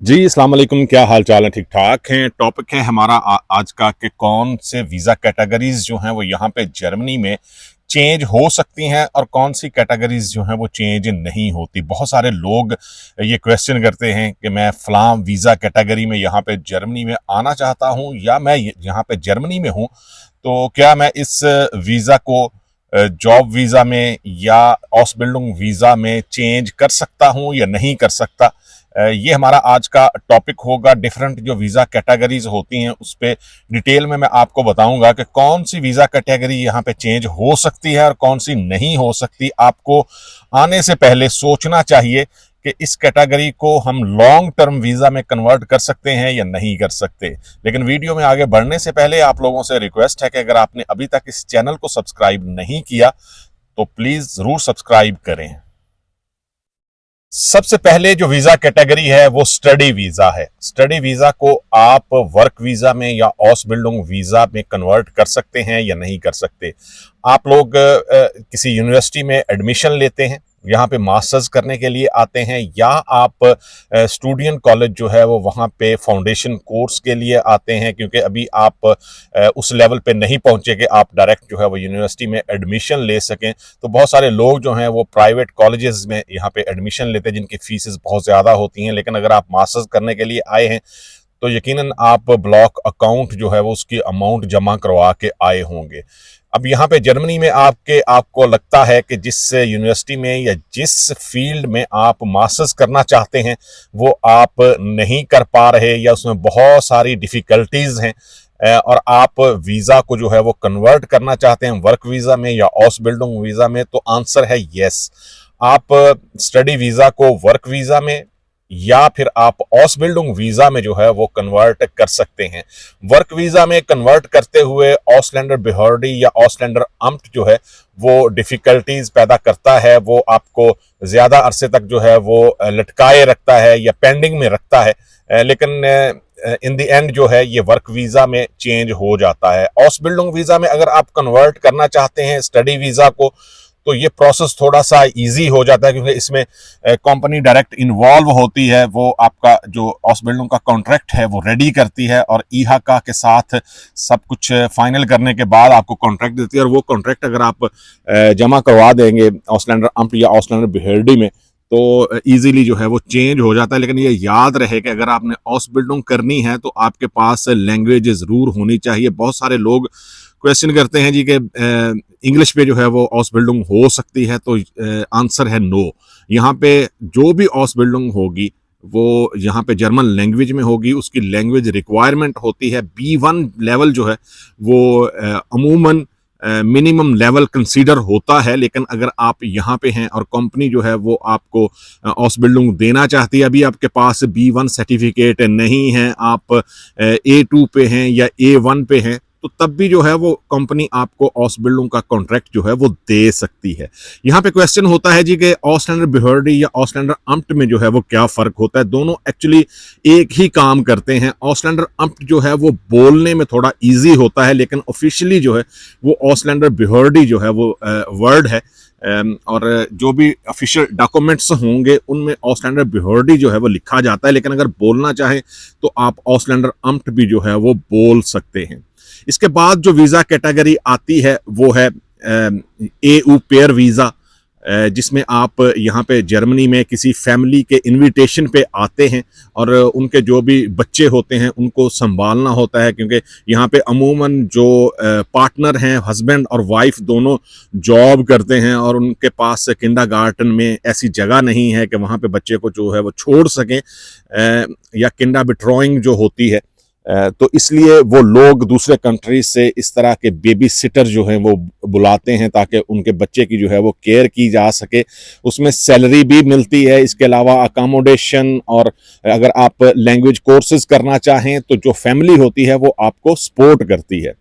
जी, अस्सलाम वालेकुम। क्या हाल चाल है? ठीक ठाक हैं। टॉपिक है हमारा आज का कि कौन से वीज़ा कैटेगरीज जो हैं वो यहाँ पे जर्मनी में चेंज हो सकती हैं और कौन सी कैटेगरीज जो हैं वो चेंज नहीं होती। बहुत सारे लोग ये क्वेश्चन करते हैं कि मैं फ़लाँ वीज़ा कैटेगरी में यहाँ पे जर्मनी में आना चाहता हूँ या मैं यहाँ पे जर्मनी में हूँ, तो क्या मैं इस वीज़ा को जॉब वीज़ा में या ऑसबिल्डिंग वीज़ा में चेंज कर सकता हूँ या नहीं कर सकता। ये हमारा आज का टॉपिक होगा। डिफरेंट जो वीज़ा कैटेगरीज होती हैं उस पर डिटेल में मैं आपको बताऊंगा कि कौन सी वीज़ा कैटेगरी यहाँ पे चेंज हो सकती है और कौन सी नहीं हो सकती। आपको आने से पहले सोचना चाहिए कि इस कैटेगरी को हम लॉन्ग टर्म वीज़ा में कन्वर्ट कर सकते हैं या नहीं कर सकते। लेकिन वीडियो में आगे बढ़ने से पहले आप लोगों से रिक्वेस्ट है कि अगर आपने अभी तक इस चैनल को सब्सक्राइब नहीं किया तो प्लीज़ ज़रूर सब्सक्राइब करें। सबसे पहले जो वीजा कैटेगरी है वो स्टडी वीजा है। स्टडी वीजा को आप वर्क वीजा में या ऑस बिल्डिंग वीजा में कन्वर्ट कर सकते हैं या नहीं कर सकते। आप लोग किसी यूनिवर्सिटी में एडमिशन लेते हैं, यहाँ पे मास्टर्स करने के लिए आते हैं, या आप स्टूडेंट कॉलेज जो है वो वहाँ पे फाउंडेशन कोर्स के लिए आते हैं, क्योंकि अभी आप उस लेवल पे नहीं पहुँचे कि आप डायरेक्ट जो है वो यूनिवर्सिटी में एडमिशन ले सकें। तो बहुत सारे लोग जो हैं वो प्राइवेट कॉलेजेस में यहाँ पे एडमिशन लेते हैं जिनकी फीसेस बहुत ज़्यादा होती हैं। लेकिन अगर आप मास्टर्स करने के लिए आए हैं तो यकीनन आप ब्लॉक अकाउंट जो है वो उसकी अमाउंट जमा करवा के आए होंगे। अब यहाँ पे जर्मनी में आपको लगता है कि जिस यूनिवर्सिटी में या जिस फील्ड में आप मास्टर्स करना चाहते हैं वो आप नहीं कर पा रहे या उसमें बहुत सारी डिफ़िकल्टीज़ हैं और आप वीज़ा को जो है वो कन्वर्ट करना चाहते हैं वर्क वीज़ा में या ऑसबिल्डिंग वीज़ा में, तो आंसर है यस। आप स्टडी वीज़ा को वर्क वीज़ा में या फिर आप ऑसबिल्डिंग वीजा में जो है वो कन्वर्ट कर सकते हैं। वर्क वीजा में कन्वर्ट करते हुए ऑसलैंडर बिहर्डी या ऑसलैंडर अम्ट जो है वो डिफिकल्टीज पैदा करता है, वो आपको ज्यादा अरसे तक जो है वो लटकाए रखता है या पेंडिंग में रखता है। लेकिन इन द एंड जो है ये वर्क वीजा में चेंज हो जाता है। ऑसबिल्डिंग वीजा में अगर आप कन्वर्ट करना चाहते हैं स्टडी वीजा को तो ये प्रोसेस थोड़ा सा इजी हो जाता है, क्योंकि इसमें कंपनी डायरेक्ट इन्वॉल्व होती है। वो आपका जो ऑसबिल्डिंग का कॉन्ट्रैक्ट है वो रेडी करती है और ईहाका के साथ सब कुछ फाइनल करने के बाद आपको कॉन्ट्रैक्ट देती है, और वो कॉन्ट्रैक्ट अगर आप जमा करवा देंगे ऑसलैंडर अम्प या ऑसलैंडर बिहर्डी में तो इजीली जो है वो चेंज हो जाता है। लेकिन ये याद रहे कि अगर आपने ऑसबिल्डिंग करनी है तो आपके पास लैंग्वेज ज़रूर होनी चाहिए। बहुत सारे लोग क्वेश्चन करते हैं जी कि इंग्लिश पे जो है वो ऑसबिल्डिंग हो सकती है, तो आंसर है नो। यहाँ पे जो भी ऑसबिल्डिंग होगी वो यहाँ पे जर्मन लैंग्वेज में होगी। उसकी लैंग्वेज रिक्वायरमेंट होती है B1 लेवल जो है वो अमूमन मिनिमम लेवल कंसीडर होता है। लेकिन अगर आप यहाँ पे हैं और कंपनी जो है वो आपको ऑसबिल्डिंग देना चाहती है, अभी आपके पास B1 सर्टिफिकेट नहीं है, आप A2 पे हैं या A1 पे हैं, तो तब भी जो है वो कंपनी आपको ऑसबिल्डिंग का कॉन्ट्रैक्ट जो है वो दे सकती है। यहाँ पे क्वेश्चन होता है जी कि ऑसलैंडर बिहर्डी या ऑसलैंडर अम्ट में जो है वो क्या फ़र्क होता है। दोनों एक्चुअली एक ही काम करते हैं। ऑसलैंडर अम्ट जो है वो बोलने में थोड़ा इजी होता है, लेकिन ऑफिशियली जो है वो ऑसलैंडर बिहर्डी जो है वो वर्ड है, और जो भी ऑफिशियल डॉक्यूमेंट्स होंगे उनमें ऑसलैंडर बिहर्डी जो है वो लिखा जाता है। लेकिन अगर बोलना चाहें तो आप ऑसलैंडर अम्ट भी जो है वो बोल सकते हैं। इसके बाद जो वीज़ा कैटेगरी आती है वो है EU पेयर वीज़ा, जिसमें आप यहाँ पे जर्मनी में किसी फैमिली के इनविटेशन पे आते हैं और उनके जो भी बच्चे होते हैं उनको संभालना होता है, क्योंकि यहाँ पे अमूमन जो पार्टनर हैं हस्बैंड और वाइफ दोनों जॉब करते हैं और उनके पास किंडरगार्टन में ऐसी जगह नहीं है कि वहाँ पे बच्चे को जो है वो छोड़ सकें, या किंडर बिट्रॉइंग जो होती है, तो इसलिए वो लोग दूसरे कंट्रीज से इस तरह के बेबी सिटर जो हैं वो बुलाते हैं ताकि उनके बच्चे की जो है वो केयर की जा सके। उसमें सैलरी भी मिलती है, इसके अलावा अकोमोडेशन, और अगर आप लैंग्वेज कोर्सेज करना चाहें तो जो फैमिली होती है वो आपको सपोर्ट करती है।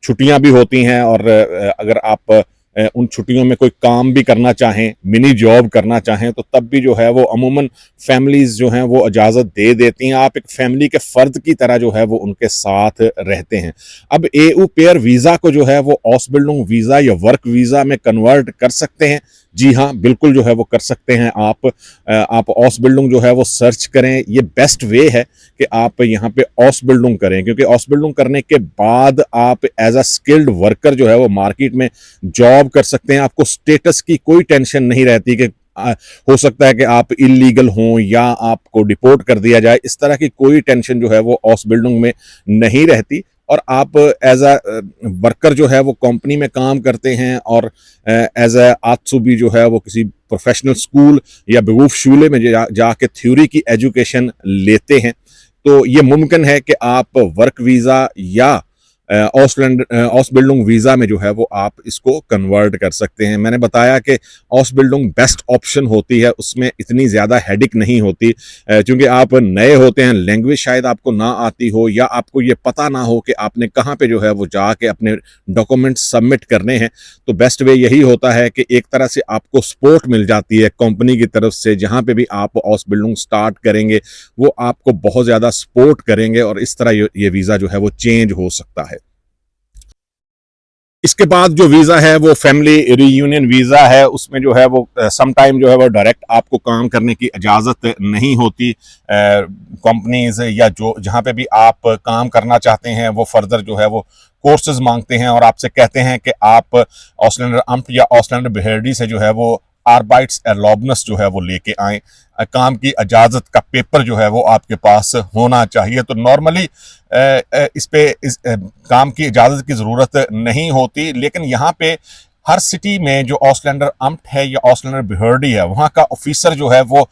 छुट्टियां भी होती हैं, और अगर आप उन छुट्टियों में कोई काम भी करना चाहें, मिनी जॉब करना चाहें, तो तब भी जो है वो अमूमन फैमिलीज जो हैं वो इजाज़त दे देती हैं। आप एक फैमिली के फ़र्द की तरह जो है वो उनके साथ रहते हैं। अब EU पेयर वीज़ा को जो है वो ऑसबिल्डिंग वीज़ा या वर्क वीज़ा में कन्वर्ट कर सकते हैं जी हाँ, बिल्कुल जो है वो कर सकते हैं आप ऑसबिल्डिंग जो है वो सर्च करें। ये बेस्ट वे है कि आप यहाँ पे ऑसबिल्डिंग करें, क्योंकि ऑसबिल्डिंग करने के बाद आप एज अ स्किल्ड वर्कर जो है वो मार्केट में जॉब कर सकते हैं। आपको स्टेटस की कोई टेंशन नहीं रहती कि हो सकता है कि आप इलीगल हों या आपको डिपोर्ट कर दिया जाए। इस तरह की कोई टेंशन जो है वो ऑसबिल्डिंग में नहीं रहती, और आप एज अ वर्कर जो है वो कंपनी में काम करते हैं, और एज अ आत्सुबी जो है वो किसी प्रोफेशनल स्कूल या बेवकूफ़ में जाके थ्योरी की एजुकेशन लेते हैं। तो ये मुमकिन है कि आप वर्क वीज़ा या ऑसबिल्डिंग वीज़ा में जो है वो आप इसको कन्वर्ट कर सकते हैं। मैंने बताया कि ऑसबिल्डिंग बेस्ट ऑप्शन होती है, उसमें इतनी ज़्यादा हेडिक नहीं होती, क्योंकि आप नए होते हैं, लैंग्वेज शायद आपको ना आती हो, या आपको ये पता ना हो कि आपने कहाँ पे जो है वो जाके अपने डॉक्यूमेंट सबमिट करने हैं। तो बेस्ट वे यही होता है कि एक तरह से आपको सपोर्ट मिल जाती है कंपनी की तरफ से। जहाँ पे भी आप ऑसबिल्डिंग स्टार्ट करेंगे वो आपको बहुत ज़्यादा सपोर्ट करेंगे, और इस तरह ये वीज़ा जो है वो चेंज हो सकता है। इसके बाद जो वीज़ा है वो फैमिली रीयूनियन वीज़ा है। उसमें जो है वो सम टाइम जो है वो डायरेक्ट आपको काम करने की इजाज़त नहीं होती। कंपनीज या जो जहाँ पे भी आप काम करना चाहते हैं वो फर्दर जो है वो कोर्सेज मांगते हैं, और आपसे कहते हैं कि आप ऑसलैंडर अम्प या ऑसलैंडर बेहरडी से जो है वो आर्बाइट्स एर्लॉबनस जो है वो लेके आए। काम की इजाज़त का पेपर जो है वो आपके पास होना चाहिए। तो नॉर्मली इस काम की इजाज़त की ज़रूरत नहीं होती, लेकिन यहाँ पे हर सिटी में जो ऑसलैंडर अम्प्ट है या ऑसलैंडर बेहरडी है, वहाँ का ऑफिसर जो है वो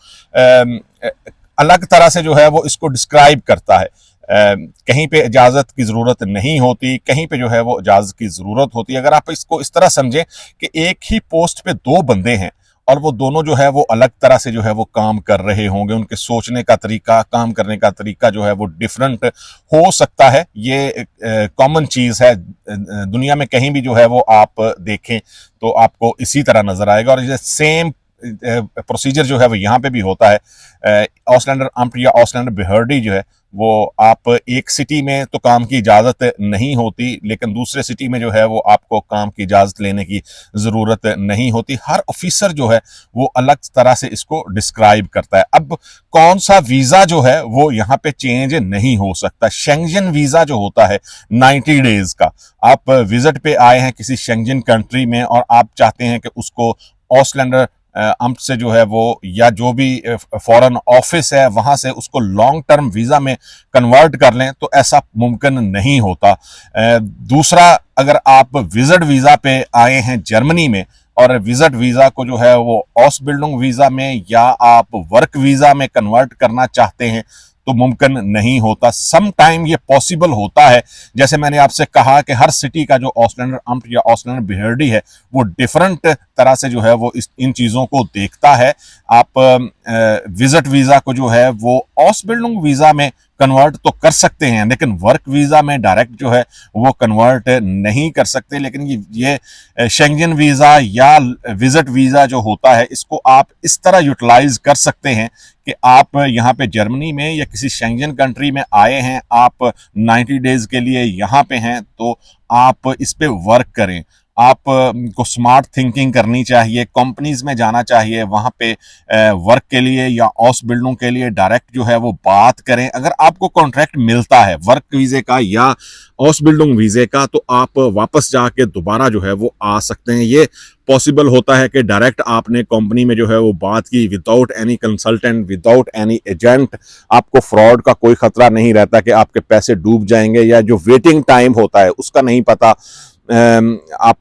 अलग तरह से जो है वो इसको डिस्क्राइब करता है। कहीं पे इजाज़त की ज़रूरत नहीं होती, कहीं पे जो है वो इजाज़त की ज़रूरत होती है। अगर आप इसको इस तरह समझें कि एक ही पोस्ट पे दो बंदे हैं, और वो दोनों जो है वो अलग तरह से जो है वो काम कर रहे होंगे, उनके सोचने का तरीका, काम करने का तरीका जो है वो डिफरेंट हो सकता है। ये कॉमन चीज़ है, दुनिया में कहीं भी जो है वो आप देखें तो आपको इसी तरह नजर आएगा, और ये सेम प्रोसीजर जो है वो यहाँ पे भी होता है। ऑसलैंडर अम्प या ऑसलैंडर बेहरडी जो है वो आप एक सिटी में तो काम की इजाज़त नहीं होती, लेकिन दूसरे सिटी में जो है वो आपको काम की इजाज़त लेने की ज़रूरत नहीं होती। हर ऑफिसर जो है वो अलग तरह से इसको डिस्क्राइब करता है। अब कौन सा वीज़ा जो है वो यहाँ पे चेंज नहीं हो सकता। शेंगन वीज़ा जो होता है 90 डेज का, आप विजिट पे आए हैं किसी शेंगन कंट्री में, और आप चाहते हैं कि उसको ऑसलैंडर अम्प से जो है वो या जो भी फॉरेन ऑफिस है वहां से उसको लॉन्ग टर्म वीजा में कन्वर्ट कर लें, तो ऐसा मुमकिन नहीं होता। दूसरा, अगर आप विजिट वीजा पे आए हैं जर्मनी में, और विजिट वीजा को जो है वो ऑसबिल्डिंग वीजा में या आप वर्क वीजा में कन्वर्ट करना चाहते हैं, तो मुमकिन नहीं होता। सम टाइम ये पॉसिबल होता है। जैसे मैंने आपसे कहा कि हर सिटी का जो ऑसलैंडर अम्प या ऑसलैंडर बेहरडी है वो डिफरेंट तरह से जो है वो इन चीज़ों को देखता है। आप विजिट वीज़ा को जो है वो ऑसबिल्डिंग वीज़ा में कन्वर्ट तो कर सकते हैं, लेकिन वर्क वीज़ा में डायरेक्ट जो है वो कन्वर्ट नहीं कर सकते। लेकिन ये शेंगन वीज़ा या विजिट वीज़ा जो होता है, इसको आप इस तरह यूटिलाइज कर सकते हैं कि आप यहाँ पे जर्मनी में या किसी शेंगन कंट्री में आए हैं, आप 90 डेज के लिए यहाँ पे हैं, तो आप इस पे वर्क करें। आप को स्मार्ट थिंकिंग करनी चाहिए, कंपनीज में जाना चाहिए, वहाँ पे वर्क के लिए या ऑस बिल्डों के लिए डायरेक्ट जो है वो बात करें। अगर आपको कॉन्ट्रैक्ट मिलता है वर्क वीज़े का या ऑस बिल्डिंग वीज़े का, तो आप वापस जाके दोबारा जो है वो आ सकते हैं। ये पॉसिबल होता है कि डायरेक्ट आपने कंपनी में जो है वो बात की without any consultant, without any agent. आपको फ्रॉड का कोई खतरा नहीं रहता कि आपके पैसे डूब जाएंगे, या जो वेटिंग टाइम होता है उसका नहीं पता। आप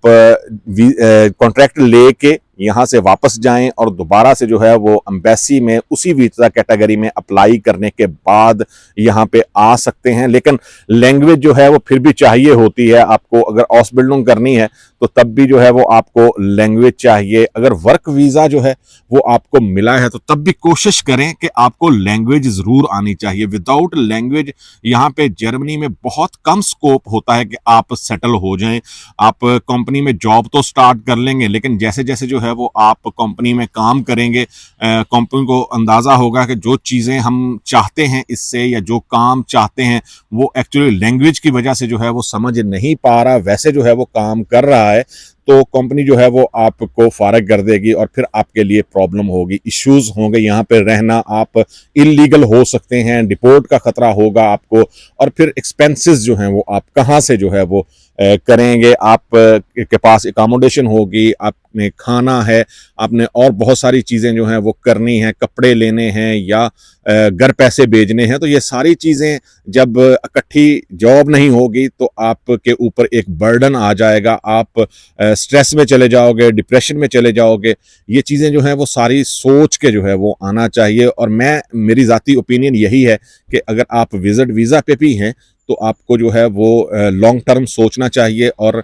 कॉन्ट्रैक्ट लेके यहाँ से वापस जाएं और दोबारा से जो है वो एम्बेसी में उसी वीज़ा कैटेगरी में अप्लाई करने के बाद यहाँ पे आ सकते हैं। लेकिन लैंग्वेज जो है वो फिर भी चाहिए होती है आपको। अगर ऑस बिल्डिंग करनी है तो तब भी जो है वो आपको लैंग्वेज चाहिए। अगर वर्क वीज़ा जो है वो आपको मिला है तो तब भी कोशिश करें कि आपको लैंग्वेज ज़रूर आनी चाहिए। विदाउट लैंग्वेज यहाँ पे जर्मनी में बहुत कम स्कोप होता है कि आप सेटल हो जाएं। आप कंपनी में जॉब तो स्टार्ट कर लेंगे, लेकिन जैसे जैसे जो है वो आप कंपनी में काम करेंगे, कंपनी को अंदाज़ा होगा कि जो चीज़ें हम चाहते हैं इससे, या जो काम चाहते हैं वो एक्चुअली लैंग्वेज की वजह से जो है वो समझ नहीं पा रहा, वैसे जो है वो काम कर रहा है। तो कंपनी जो है वो आपको फारग कर देगी और फिर आपके लिए प्रॉब्लम होगी, इश्यूज होंगे। यहाँ पे रहना आप इलीगल हो सकते हैं, डिपोर्ट का खतरा होगा आपको, और फिर एक्सपेंसेस जो हैं वो आप कहाँ से जो है वो करेंगे। आप के पास एकोमोडेशन होगी, आपने खाना है, आपने और बहुत सारी चीज़ें जो हैं वो करनी हैं, कपड़े लेने हैं या घर पैसे भेजने हैं। तो ये सारी चीज़ें जब इकट्ठी जॉब नहीं होगी तो आपके ऊपर एक बर्डन आ जाएगा, आप स्ट्रेस में चले जाओगे, डिप्रेशन में चले जाओगे। ये चीज़ें जो हैं वो सारी सोच के जो है वो आना चाहिए। और मेरी ज़ाती ओपिनियन यही है कि अगर आप विजिट वीज़ा पे भी हैं तो आपको जो है वो लॉन्ग टर्म सोचना चाहिए, और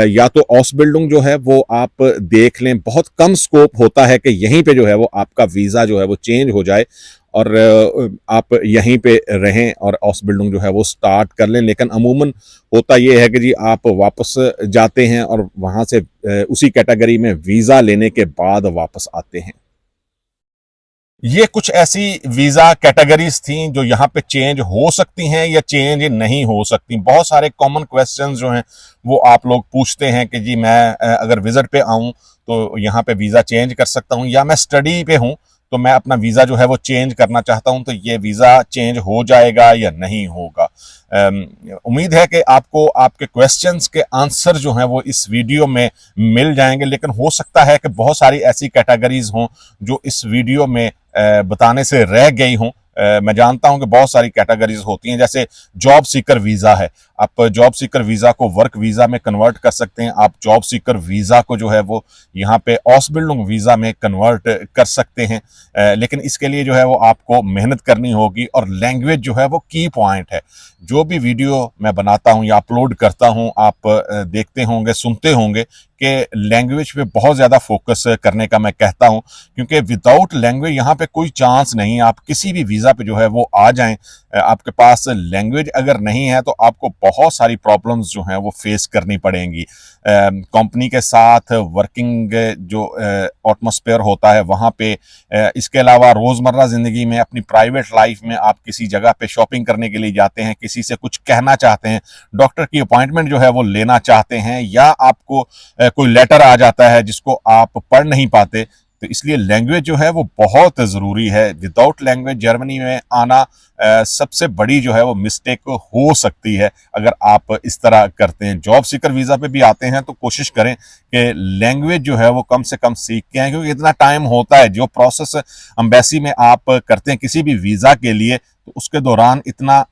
या तो ऑस बिल्डिंग जो है वो आप देख लें। बहुत कम स्कोप होता है कि यहीं पे जो है वो आपका वीज़ा जो है वो चेंज हो जाए और आप यहीं पे रहें और ऑस बिल्डिंग जो है वो स्टार्ट कर लें। लेकिन अमूमन होता ये है कि जी आप वापस जाते हैं और वहाँ से उसी कैटेगरी में वीज़ा लेने के बाद वापस आते हैं। ये कुछ ऐसी वीज़ा कैटेगरीज थी जो यहाँ पे चेंज हो सकती हैं या चेंज नहीं हो सकती। बहुत सारे कॉमन क्वेश्चंस जो हैं वो आप लोग पूछते हैं कि जी मैं अगर विजिट पे आऊँ तो यहाँ पे वीज़ा चेंज कर सकता हूँ, या मैं स्टडी पे हूँ तो मैं अपना वीज़ा जो है वो चेंज करना चाहता हूँ, तो ये वीज़ा चेंज हो जाएगा या नहीं होगा। उम्मीद है कि आपको आपके क्वेश्चंस के आंसर जो हैं वो इस वीडियो में मिल जाएंगे, लेकिन हो सकता है कि बहुत सारी ऐसी कैटेगरीज हों जो इस वीडियो में बताने से रह गई हूं। मैं जानता हूं कि बहुत सारी कैटेगरीज होती हैं, जैसे जॉब सीकर वीज़ा है, आप जॉब सीकर वीज़ा को वर्क वीज़ा में कन्वर्ट कर सकते हैं, आप जॉब सीकर वीज़ा को जो है वो यहाँ पे ऑस बिल्डिंग वीज़ा में कन्वर्ट कर सकते हैं। लेकिन इसके लिए जो है वो आपको मेहनत करनी होगी, और लैंग्वेज जो है वो की पॉइंट है। जो भी वीडियो मैं बनाता हूँ या अपलोड करता हूँ, आप देखते होंगे, सुनते होंगे कि लैंग्वेज पे बहुत ज़्यादा फोकस करने का मैं कहता हूँ, क्योंकि विदाउट लैंग्वेज यहाँ पे कोई चांस नहीं। आप किसी भी वीज़ा पे जो है वो आ जाएं, आपके पास लैंग्वेज अगर नहीं है तो आपको बहुत सारी प्रॉब्लम्स जो हैं वो फेस करनी पड़ेंगी। कंपनी के साथ वर्किंग जो एटमॉस्फेयर होता है वहाँ पे, इसके अलावा रोज़मर्रा ज़िंदगी में, अपनी प्राइवेट लाइफ में, आप किसी जगह पे शॉपिंग करने के लिए जाते हैं, किसी से कुछ कहना चाहते हैं, डॉक्टर की अपॉइंटमेंट जो है वो लेना चाहते हैं, या आपको कोई लेटर आ जाता है जिसको आप पढ़ नहीं पाते, तो इसलिए लैंग्वेज जो है वो बहुत ज़रूरी है। विदाउट लैंग्वेज जर्मनी में आना सबसे बड़ी जो है वो मिस्टेक हो सकती है अगर आप इस तरह करते हैं। जॉब सीकर वीज़ा पे भी आते हैं तो कोशिश करें कि लैंग्वेज जो है वो कम से कम सीख के आए, क्योंकि इतना टाइम होता है। जो प्रोसेस एम्बेसी में आप करते हैं किसी भी वीज़ा के लिए, तो उसके दौरान इतना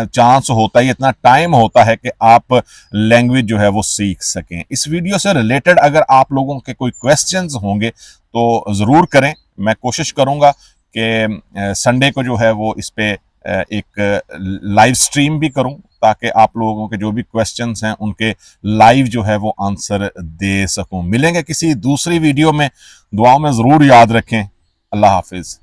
चांस होता है, इतना टाइम होता है कि आप लैंग्वेज जो है वो सीख सकें। इस वीडियो से रिलेटेड अगर आप लोगों के कोई क्वेश्चंस होंगे तो ज़रूर करें। मैं कोशिश करूँगा कि संडे को जो है वो इस पे एक लाइव स्ट्रीम भी करूं, ताकि आप लोगों के जो भी क्वेश्चंस हैं उनके लाइव जो है वो आंसर दे सकूं। मिलेंगे किसी दूसरी वीडियो में, दुआओं में ज़रूर याद रखें। अल्लाह हाफिज़।